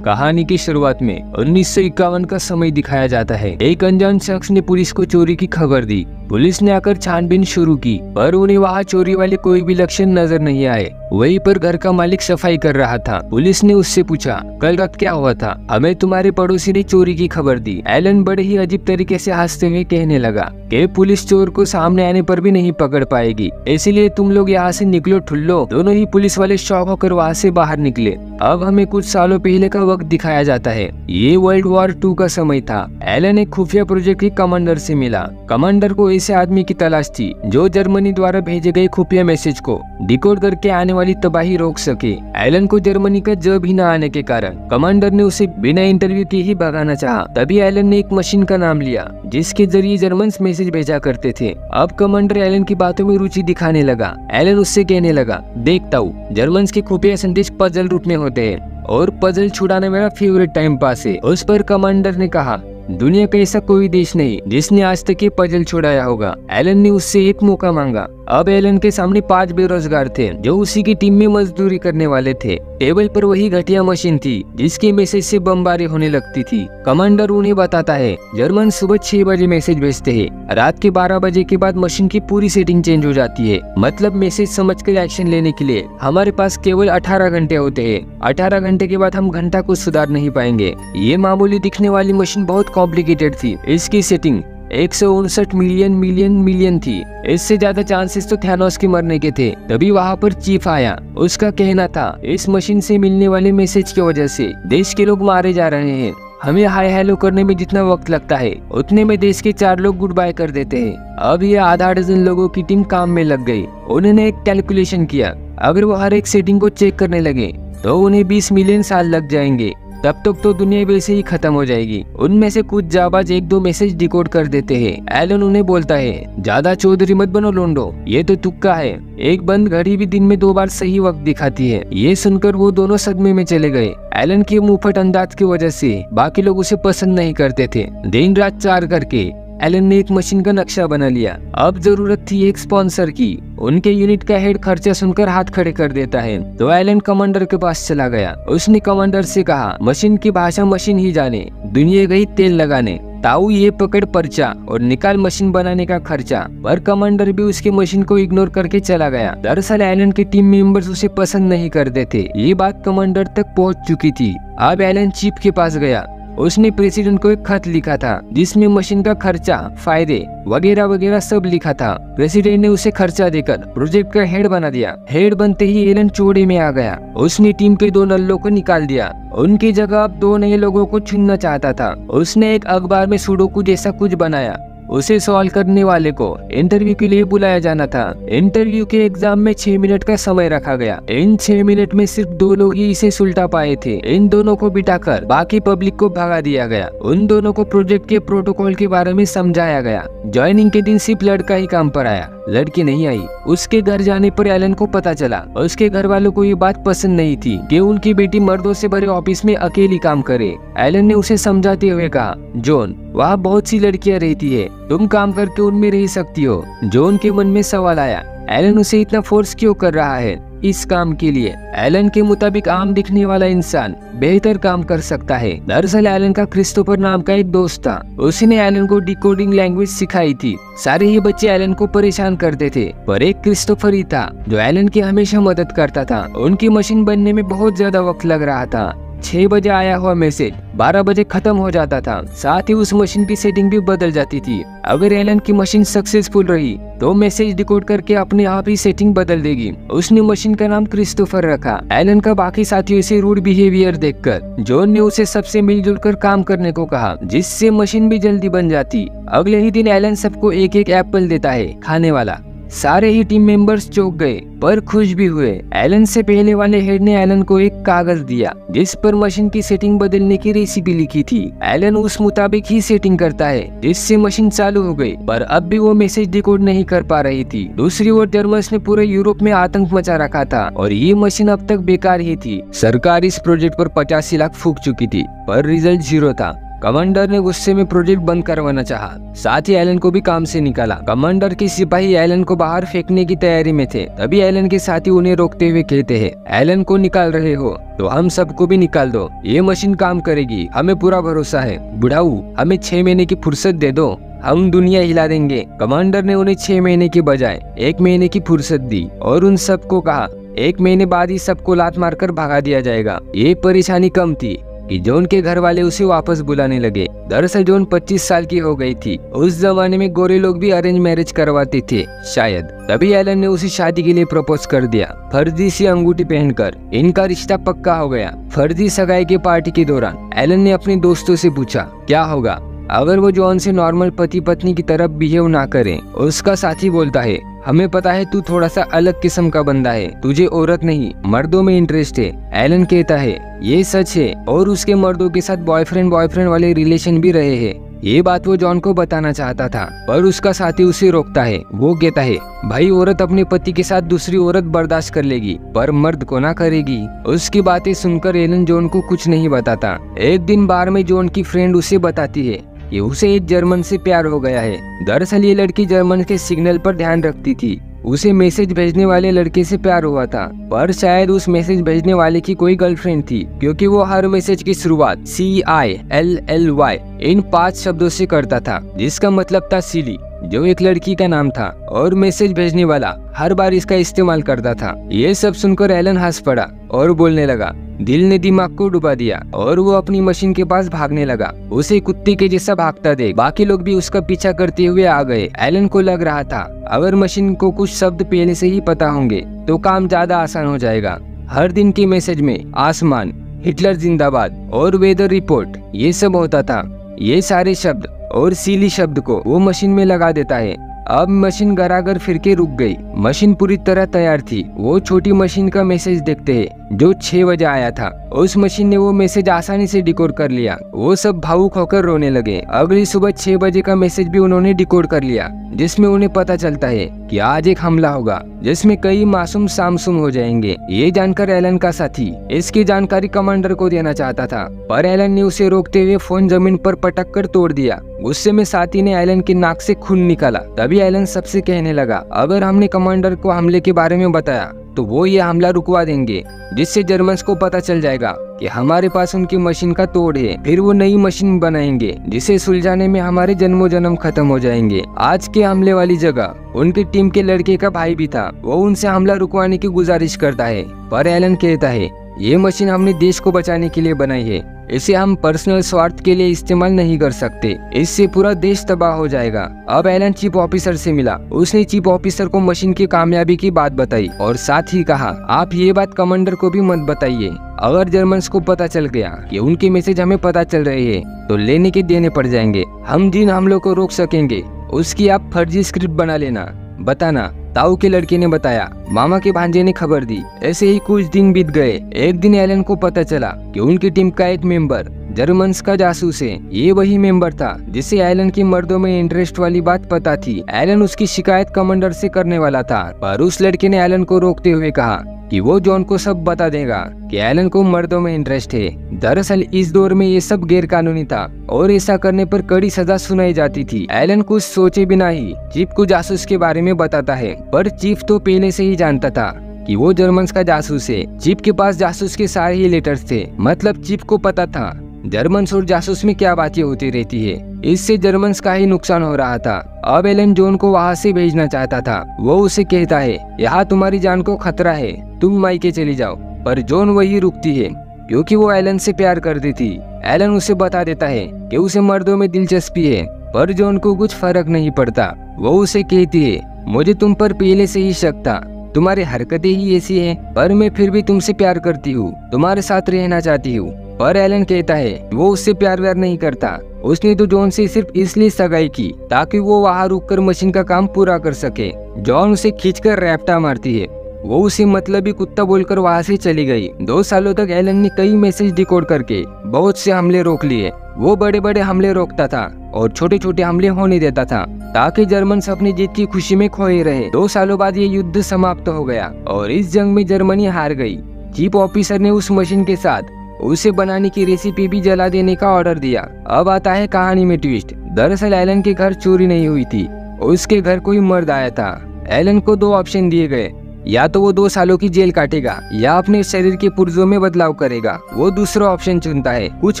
कहानी की शुरुआत में 1951 का समय दिखाया जाता है। एक अनजान शख्स ने पुलिस को चोरी की खबर दी। पुलिस ने आकर छानबीन शुरू की, पर उन्हें वहाँ चोरी वाले कोई भी लक्षण नजर नहीं आए। वहीं पर घर का मालिक सफाई कर रहा था। पुलिस ने उससे पूछा, कल रात क्या हुआ था? हमें तुम्हारे पड़ोसी ने चोरी की खबर दी। एलन बड़े ही अजीब तरीके से हंसते हुए कहने लगा कि पुलिस चोर को सामने आने पर भी नहीं पकड़ पाएगी, इसलिए तुम लोग यहाँ से निकलो ठुल्लो। दोनों ही पुलिस वाले शॉक होकर वहाँ से बाहर निकले। अब हमें कुछ सालों पहले का वक्त दिखाया जाता है। ये वर्ल्ड वॉर 2 का समय था। एलन एक खुफिया प्रोजेक्ट के कमांडर से मिला। कमांडर को ऐसे आदमी की तलाश थी जो जर्मनी द्वारा भेजे गए खुफिया मैसेज को डिकोड करके आने वाली तबाही रोक सके। एलन को जर्मनी का ज भी न आने के कारण कमांडर ने उसे बिना इंटरव्यू के ही भगाना चाहा। तभी एलन ने एक मशीन का नाम लिया जिसके जरिए जर्मन मैसेज भेजा करते थे। अब कमांडर एलन की बातों में रुचि दिखाने लगा। एलन उससे कहने लगा, देखता हूँ जर्मन के खुफिया संदेश पजल रूप में होते हैं और पजल छुड़ाना मेरा फेवरेट टाइम पास है। उस पर कमांडर ने कहा, दुनिया का ऐसा कोई देश नहीं जिसने आज तक ये पजल छुड़ाया होगा। एलन ने उससे एक मौका मांगा। अब एलन के सामने 5 बेरोजगार थे जो उसी की टीम में मजदूरी करने वाले थे। टेबल पर वही घटिया मशीन थी जिसके मैसेज से बमबारी होने लगती थी। कमांडर उन्हें बताता है, जर्मन सुबह 6 बजे मैसेज भेजते हैं। रात के 12 बजे के बाद मशीन की पूरी सेटिंग चेंज हो जाती है। मतलब मैसेज समझकर एक्शन लेने के लिए हमारे पास केवल 18 घंटे होते हैं। 18 घंटे के बाद हम घंटा को सुधार नहीं पाएंगे। ये मामूली दिखने वाली मशीन बहुत कॉम्प्लिकेटेड थी। इसकी सेटिंग 159 मिलियन थी। इससे ज्यादा चांसेस तो थैनोस के मरने के थे। तभी वहाँ पर चीफ आया। उसका कहना था, इस मशीन से मिलने वाले मैसेज की वजह से देश के लोग मारे जा रहे हैं। हमें हाय हेलो करने में जितना वक्त लगता है उतने में देश के 4 लोग गुड बाय कर देते हैं। अब ये आधा डजन लोगों की टीम काम में लग गई। उन्होंने एक कैलकुलेशन किया, अगर वो हर एक सेटिंग को चेक करने लगे तो उन्हें 20 मिलियन साल लग जाएंगे। तब तक तो दुनिया वैसे ही खत्म हो जाएगी। उनमें से कुछ जाबाज 1-2 मैसेज डिकोड कर देते हैं। एलन उन्हें बोलता है, ज्यादा चौधरी मत बनो लोंडो, ये तो तुक्का है। एक बंद घड़ी भी दिन में 2 बार सही वक्त दिखाती है। ये सुनकर वो दोनों सदमे में चले गए। एलन के मुंहफट अंदाज की वजह से बाकी लोग उसे पसंद नहीं करते थे। दिन रात 4 करके एलन ने एक मशीन का नक्शा बना लिया। अब जरूरत थी एक स्पॉन्सर की। उनके यूनिट का हेड खर्चा सुनकर हाथ खड़े कर देता है तो एलन कमांडर के पास चला गया। उसने कमांडर से कहा, मशीन की भाषा मशीन ही जाने, दुनिया गई तेल लगाने। ताऊ ये पकड़ पर्चा और निकाल मशीन बनाने का खर्चा। पर कमांडर भी उसके मशीन को इग्नोर करके चला गया। दरअसल एलन के टीम मेंबर्स उसे पसंद नहीं करते थे। ये बात कमांडर तक पहुंच चुकी थी। अब एलन चीफ के पास गया। उसने प्रेसिडेंट को एक खत लिखा था जिसमें मशीन का खर्चा, फायदे वगैरह वगैरह सब लिखा था। प्रेसिडेंट ने उसे खर्चा देकर प्रोजेक्ट का हेड बना दिया। हेड बनते ही एलन चोड़े में आ गया। उसने टीम के 2 नल्लों को निकाल दिया। उनकी जगह अब 2 नए लोगों को चुनना चाहता था। उसने एक अखबार में सुडोकू जैसा कुछ बनाया। उसे सवाल करने वाले को इंटरव्यू के लिए बुलाया जाना था। इंटरव्यू के एग्जाम में 6 मिनट का समय रखा गया। इन 6 मिनट में सिर्फ 2 लोग ही इसे सुलटा पाए थे। इन दोनों को बिठाकर बाकी पब्लिक को भगा दिया गया। उन दोनों को प्रोजेक्ट के प्रोटोकॉल के बारे में समझाया गया। ज्वाइनिंग के दिन सिर्फ लड़का ही काम पर आया, लड़की नहीं आई। उसके घर जाने पर एलन को पता चला उसके घर वालों को ये बात पसंद नहीं थी कि उनकी बेटी मर्दों से भरे ऑफिस में अकेली काम करे। एलन ने उसे समझाते हुए कहा, जॉन, वहाँ बहुत सी लड़कियां रहती है, तुम काम करके उनमें रह सकती हो। जॉन के मन में सवाल आया, एलन उसे इतना फोर्स क्यों कर रहा है इस काम के लिए? एलन के मुताबिक आम दिखने वाला इंसान बेहतर काम कर सकता है। दरअसल एलन का क्रिस्टोफर नाम का एक दोस्त था। उसने एलन को डिकोडिंग लैंग्वेज सिखाई थी। सारे ही बच्चे एलन को परेशान करते थे, पर एक क्रिस्टोफर ही था जो एलन की हमेशा मदद करता था। उनकी मशीन बनने में बहुत ज्यादा वक्त लग रहा था। 6 बजे आया हुआ मैसेज 12 बजे खत्म हो जाता था। साथ ही उस मशीन की सेटिंग भी बदल जाती थी। अगर एलन की मशीन सक्सेसफुल रही तो मैसेज डिकोड करके अपने आप ही सेटिंग बदल देगी। उसने मशीन का नाम क्रिस्टोफर रखा। एलन का बाकी साथियों से रूड बिहेवियर देखकर जॉन ने उसे सबसे मिलजुल कर काम करने को कहा, जिससे मशीन भी जल्दी बन जाती। अगले ही दिन एलन सबको एक एप्पल देता है खाने वाला। सारे ही टीम मेंबर्स चौंक गए पर खुश भी हुए। एलन से पहले वाले हेड ने एलन को एक कागज दिया जिस पर मशीन की सेटिंग बदलने की रेसिपी लिखी थी। एलन उस मुताबिक ही सेटिंग करता है जिससे मशीन चालू हो गई, पर अब भी वो मैसेज डिकोड नहीं कर पा रही थी। दूसरी ओर जर्मन्स ने पूरे यूरोप में आतंक मचा रखा था और ये मशीन अब तक बेकार ही थी। सरकार इस प्रोजेक्ट पर 85 लाख फूंक चुकी थी पर रिजल्ट 0 था। कमांडर ने गुस्से में प्रोजेक्ट बंद करवाना चाहा, साथ ही एलन को भी काम से निकाला। कमांडर के सिपाही एलन को बाहर फेंकने की तैयारी में थे, तभी एलन के साथी उन्हें रोकते हुए कहते हैं, एलन को निकाल रहे हो तो हम सबको भी निकाल दो, ये मशीन काम करेगी, हमें पूरा भरोसा है। बुढ़ाऊ, हमें 6 महीने की फुर्सत दे दो, हम दुनिया हिला देंगे। कमांडर ने उन्हें 6 महीने के बजाय 1 महीने की फुर्सत दी और उन सबको कहा 1 महीने बाद ही सबको लात मारकर भगा दिया जाएगा। ये परेशानी कम थी कि जॉन के घर वाले उसे वापस बुलाने लगे। दरअसल जॉन 25 साल की हो गई थी। उस जमाने में गोरे लोग भी अरेंज मैरिज करवाते थे शायद, तभी एलन ने उसे शादी के लिए प्रपोज कर दिया। फर्जी सी अंगूठी पहनकर इनका रिश्ता पक्का हो गया। फर्जी सगाई के पार्टी के दौरान एलन ने अपने दोस्तों से पूछा क्या होगा अगर वो जॉन से नॉर्मल पति पत्नी की तरफ बिहेव ना करे। उसका साथी बोलता है, हमें पता है तू थोड़ा सा अलग किस्म का बंदा है, तुझे औरत नहीं मर्दों में इंटरेस्ट है। एलन कहता है ये सच है और उसके मर्दों के साथ बॉयफ्रेंड वाले रिलेशन भी रहे हैं। ये बात वो जॉन को बताना चाहता था, पर उसका साथी उसे रोकता है। वो कहता है भाई, औरत अपने पति के साथ दूसरी औरत बर्दाश्त कर लेगी पर मर्द को ना करेगी। उसकी बातें सुनकर एलन जॉन को कुछ नहीं बताता। एक दिन बार में जॉन की फ्रेंड उसे बताती है कि उसे एक जर्मन से प्यार हो गया है। दरअसल ये लड़की जर्मन के सिग्नल पर ध्यान रखती थी। उसे मैसेज भेजने वाले लड़के से प्यार हुआ था, पर शायद उस मैसेज भेजने वाले की कोई गर्लफ्रेंड थी, क्योंकि वो हर मैसेज की शुरुआत CILLY इन 5 शब्दों से करता था, जिसका मतलब था सिली, जो एक लड़की का नाम था, और मैसेज भेजने वाला हर बार इसका इस्तेमाल करता था। ये सब सुनकर एलन हंस पड़ा और बोलने लगा, दिल ने दिमाग को डुबा दिया, और वो अपनी मशीन के पास भागने लगा। उसे कुत्ते के जैसा भागता देख बाकी लोग भी उसका पीछा करते हुए आ गए। एलन को लग रहा था अगर मशीन को कुछ शब्द पहले से ही पता होंगे तो काम ज्यादा आसान हो जाएगा। हर दिन के मैसेज में आसमान, हिटलर जिंदाबाद और वेदर रिपोर्ट ये सब होता था। ये सारे शब्द और सीली शब्द को वो मशीन में लगा देता है। अब मशीन गरागर फिर के रुक गई। मशीन पूरी तरह तैयार थी। वो छोटी मशीन का मैसेज देखते हैं जो 6 बजे आया था। उस मशीन ने वो मैसेज आसानी से डिकोड कर लिया। वो सब भावुक होकर रोने लगे। अगली सुबह 6 बजे का मैसेज भी उन्होंने डिकोड कर लिया, जिसमें उन्हें पता चलता है कि आज एक हमला होगा जिसमें कई मासूम सामसुम हो जाएंगे। ये जानकर एलन का साथी इसकी जानकारी कमांडर को देना चाहता था, पर एलन ने उसे रोकते हुए फोन जमीन पर पटक कर तोड़ दिया। गुस्से में साथी ने एलन के नाक से खून निकाला। तभी एलन सबसे कहने लगा, अगर हमने कमांडर को हमले के बारे में बताया तो वो ये हमला रुकवा देंगे, जिससे जर्मन्स को पता चल जाएगा कि हमारे पास उनकी मशीन का तोड़ है। फिर वो नई मशीन बनाएंगे जिसे सुलझाने में हमारे जन्मों जन्म खत्म हो जाएंगे। आज के हमले वाली जगह उनकी टीम के लड़के का भाई भी था। वो उनसे हमला रुकवाने की गुजारिश करता है, पर एलन कहता है ये मशीन हमने देश को बचाने के लिए बनाई है, इसे हम पर्सनल स्वार्थ के लिए इस्तेमाल नहीं कर सकते, इससे पूरा देश तबाह हो जाएगा। अब एलन चीफ ऑफिसर से मिला। उसने चीफ ऑफिसर को मशीन की कामयाबी की बात बताई और साथ ही कहा, आप ये बात कमांडर को भी मत बताइए। अगर जर्मन्स को पता चल गया कि उनके मैसेज हमें पता चल रहे हैं तो लेने के देने पड़ जाएंगे। हम जिन हमलों को रोक सकेंगे उसकी आप फर्जी स्क्रिप्ट बना लेना, बताना। ताऊ के लड़के ने बताया। मामा के भांजे ने खबर दी। ऐसे ही कुछ दिन बीत गए। एक दिन एलन को पता चला कि उनकी टीम का एक मेंबर जर्मन्स का जासूस है। ये वही मेंबर था जिसे एलन की मर्दों में इंटरेस्ट वाली बात पता थी। एलन उसकी शिकायत कमांडर से करने वाला था, पर उस लड़के ने एलन को रोकते हुए कहा कि वो जॉन को सब बता देगा कि एलन को मर्दों में इंटरेस्ट है। दरअसल इस दौर में ये सब गैर कानूनी था और ऐसा करने पर कड़ी सजा सुनाई जाती थी। एलन कुछ सोचे बिना ही चीफ को जासूस के बारे में बताता है, पर चीफ तो पहले से ही जानता था कि वो जर्मन्स का जासूस है। चीफ के पास जासूस के सारे ही लेटर्स थे, मतलब चीफ को पता था जर्मन्स और जासूस में क्या बातें होती रहती है। इससे जर्मन्स का ही नुकसान हो रहा था। अब एलन जॉन को वहाँ से भेजना चाहता था। वो उसे कहता है, यहाँ तुम्हारी जान को खतरा है, तुम मायके चली जाओ। पर जॉन वही रुकती है क्योंकि वो एलन से प्यार करती थी। एलन उसे बता देता है कि उसे मर्दों में दिलचस्पी है, पर जॉन को कुछ फर्क नहीं पड़ता। वो उसे कहती है, मुझे तुम पर पहले से ही शक था, तुम्हारी हरकतें ही ऐसी हैं, पर मैं फिर भी तुमसे प्यार करती हूँ, तुम्हारे साथ रहना चाहती हूँ। पर एलन कहता है वो उससे प्यार व्यार नहीं करता। उसने तो जॉन से सिर्फ इसलिए सगाई की ताकि वो वहाँ रुककर मशीन का काम पूरा कर सके। जॉन उसे खींचकर रैप्टा मारती है। वो उसे मतलबी कुत्ता बोलकर वहाँ से चली गई। 2 सालों तक एलन ने कई मैसेज डिकोड करके बहुत से हमले रोक लिए। वो बड़े बड़े हमले रोकता था और छोटे छोटे हमले होने देता था ताकि जर्मन्स अपनी जीत की खुशी में खोए रहे। 2 सालों बाद ये युद्ध समाप्त हो गया और इस जंग में जर्मनी हार गई। चीफ ऑफिसर ने उस मशीन के साथ उसे बनाने की रेसिपी भी जला देने का ऑर्डर दिया। अब आता है कहानी में ट्विस्ट। दरअसल एलन के घर चोरी नहीं हुई थी, उसके घर कोई मर्द आया था। एलन को 2 ऑप्शन दिए गए, या तो वो 2 सालों की जेल काटेगा या अपने शरीर के पुर्जों में बदलाव करेगा। वो दूसरा ऑप्शन चुनता है। कुछ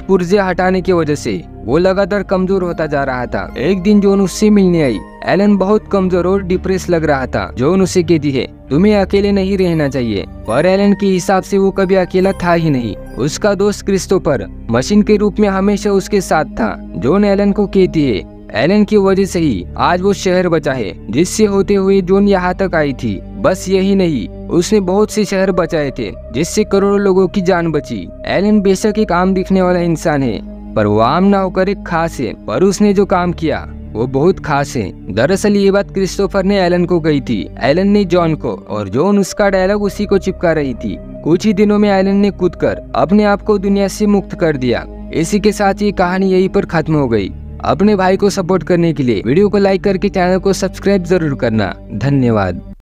पुर्जे हटाने की वजह से वो लगातार कमजोर होता जा रहा था। एक दिन जॉन उससे मिलने आई। एलन बहुत कमजोर और डिप्रेस लग रहा था। जॉन उसे कहती है, तुम्हें अकेले नहीं रहना चाहिए। पर एलन के हिसाब से वो कभी अकेला था ही नहीं। उसका दोस्त क्रिस्टोफर मशीन के रूप में हमेशा उसके साथ था। जॉन एलन को कहती है, एलन की वजह से ही आज वो शहर बचा है जिससे होते हुए जॉन यहाँ तक आई थी। बस यही नहीं, उसने बहुत से शहर बचाए थे जिससे करोड़ों लोगों की जान बची। एलन बेशक एक आम दिखने वाला इंसान है, पर वो आम ना होकर एक खास है। पर उसने जो काम किया वो बहुत खास है। दरअसल ये बात क्रिस्टोफर ने एलन को कही थी, एलन ने जॉन को, और जॉन उसका डायलॉग उसी को चिपका रही थी। कुछ ही दिनों में एलन ने कूदकर अपने आप को दुनिया से मुक्त कर दिया। इसी के साथ ये कहानी यहीं पर खत्म हो गई। अपने भाई को सपोर्ट करने के लिए वीडियो को लाइक करके चैनल को सब्सक्राइब जरूर करना। धन्यवाद।